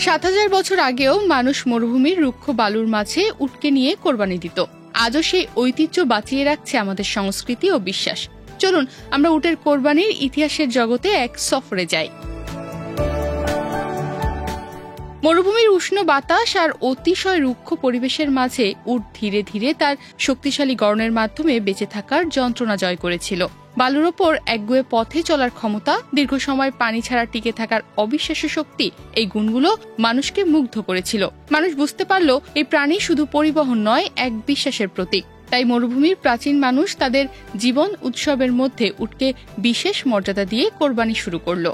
৭,০০০ বছর আগেও মানুষ মরুভূমির রুক্ষ বালুর মাঝে উটকে নিয়ে কোরবানি দিত। আজও সেই ঐতিহ্য বাঁচিয়ে রাখছে আমাদের সংস্কৃতি ও বিশ্বাস। চলুন আমরা উটের কোরবানির ইতিহাসের জগতে এক সফরে যাই। মরুভূমির উষ্ণ বাতাস আর অতিশয় রুক্ষ পরিবেশের মাঝে উট ধীরে ধীরে তার শক্তিশালী গড়নের মাধ্যমে বেঁচে থাকার যন্ত্রণা জয় করেছিল। বালুর ওপর একগুঁয়ে পথে চলার ক্ষমতা, দীর্ঘ সময় পানি ছাড়া টিকে থাকার অবিশ্বাস্য শক্তি, এই গুণগুলো মানুষকে মুগ্ধ করেছিল। মানুষ বুঝতে পারল এই প্রাণী শুধু পরিবহন নয়, এক বিশ্বাসের প্রতীক। তাই মরুভূমির প্রাচীন মানুষ তাদের জীবন উৎসবের মধ্যে উটকে বিশেষ মর্যাদা দিয়ে কোরবানি শুরু করল।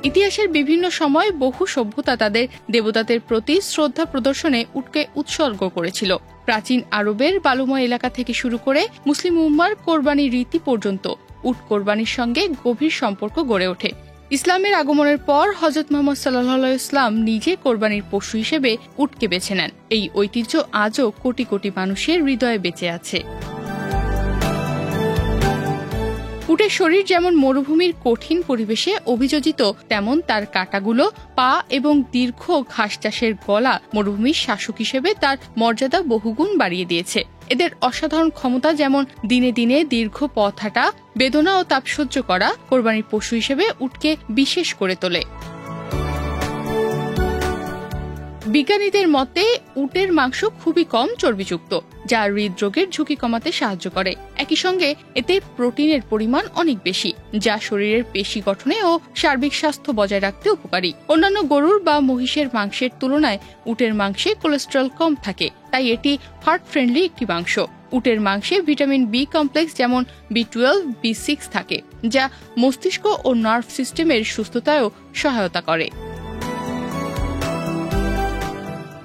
ইতিহাসের বিভিন্ন সময় বহু সভ্যতা তাদের দেবতাদের প্রতি শ্রদ্ধা প্রদর্শনে উটকে উৎসর্গ করেছিল। প্রাচীন আরবের বালুময় এলাকা থেকে শুরু করে মুসলিম উম্মার কোরবানির রীতি পর্যন্ত উট কোরবানির সঙ্গে গভীর সম্পর্ক গড়ে ওঠে। ইসলামের আগমনের পর হযরত মুহাম্মদ সাল্লাল্লাহু আলাইহি ওয়াসাল্লাম নিজে কোরবানির পশু হিসেবে উটকে বেছে নেন। এই ঐতিহ্য আজও কোটি কোটি মানুষের হৃদয়ে বেঁচে আছে। উটের শরীর যেমন মরুভূমির কঠিন পরিবেশে অভিযোজিত, তেমন তার কাঁটাগুলো, পা এবং দীর্ঘ ঘাস চাষের গলা মরুভূমির শাসক হিসেবে তার মর্যাদা বহুগুণ বাড়িয়ে দিয়েছে। এদের অসাধারণ ক্ষমতা যেমন দিনে দিনে দীর্ঘ পথ হাঁটা, বেদনা ও তাপ সহ্য করা কোরবানির পশু হিসেবে উটকে বিশেষ করে তোলে। বিজ্ঞানীদের মতে উটের মাংস খুবই কম চর্বিযুক্ত, যা হৃদরোগের ঝুঁকি কমাতে সাহায্য করে। একই সঙ্গে এতে প্রোটিনের পরিমাণ অনেক বেশি, যা শরীরের পেশি গঠনে ও সার্বিক স্বাস্থ্য বজায় রাখতে উপকারী। অন্যান্য গরুর বা মহিষের মাংসের তুলনায় উটের মাংসে কোলেস্টেরল কম থাকে, তাই এটি হার্ট ফ্রেন্ডলি একটি মাংস। উটের মাংসে ভিটামিন বি কমপ্লেক্স যেমন B12, B6 থাকে, যা মস্তিষ্ক ও নার্ভ সিস্টেমের সুস্থতায়ও সহায়তা করে।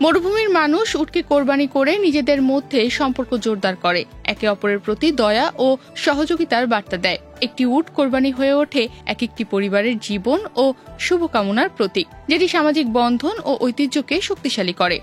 মরুভূমির মানুষ উটকে কোরবানি করে নিজেদের মধ্যে সম্পর্ক জোরদার করে, একে অপরের প্রতি দয়া ও সহযোগিতার বার্তা দেয়। একটি উট কোরবানি হয়ে ওঠে এক একটি পরিবারের জীবন ও শুভকামনার প্রতীক, যেটি সামাজিক বন্ধন ও ঐতিহ্যকে শক্তিশালী করে।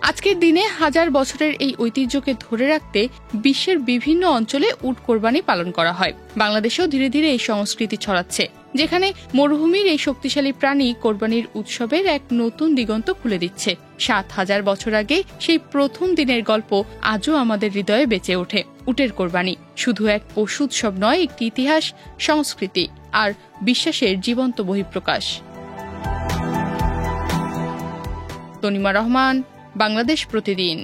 আজকের দিনে হাজার বছরের এই ঐতিহ্যকে ধরে রাখতে বিশ্বের বিভিন্ন অঞ্চলে উট কোরবানি পালন করা হয়। বাংলাদেশেও ধীরে ধীরে এই সংস্কৃতি ছড়াচ্ছে, যেখানে মরুভূমির এই শক্তিশালী প্রাণী কোরবানির উৎসবের এক নতুন দিগন্ত খুলে দিচ্ছে। ৭,০০০ বছর আগে সেই প্রথম দিনের গল্প আজও আমাদের হৃদয়ে বেঁচে ওঠে। উটের কোরবানি শুধু এক পশু উৎসব নয়, একটি ইতিহাস, সংস্কৃতি আর বিশ্বাসের জীবন্ত বহিঃপ্রকাশ। তনিমা রহমান, বাংলাদেশ প্রতিদিন।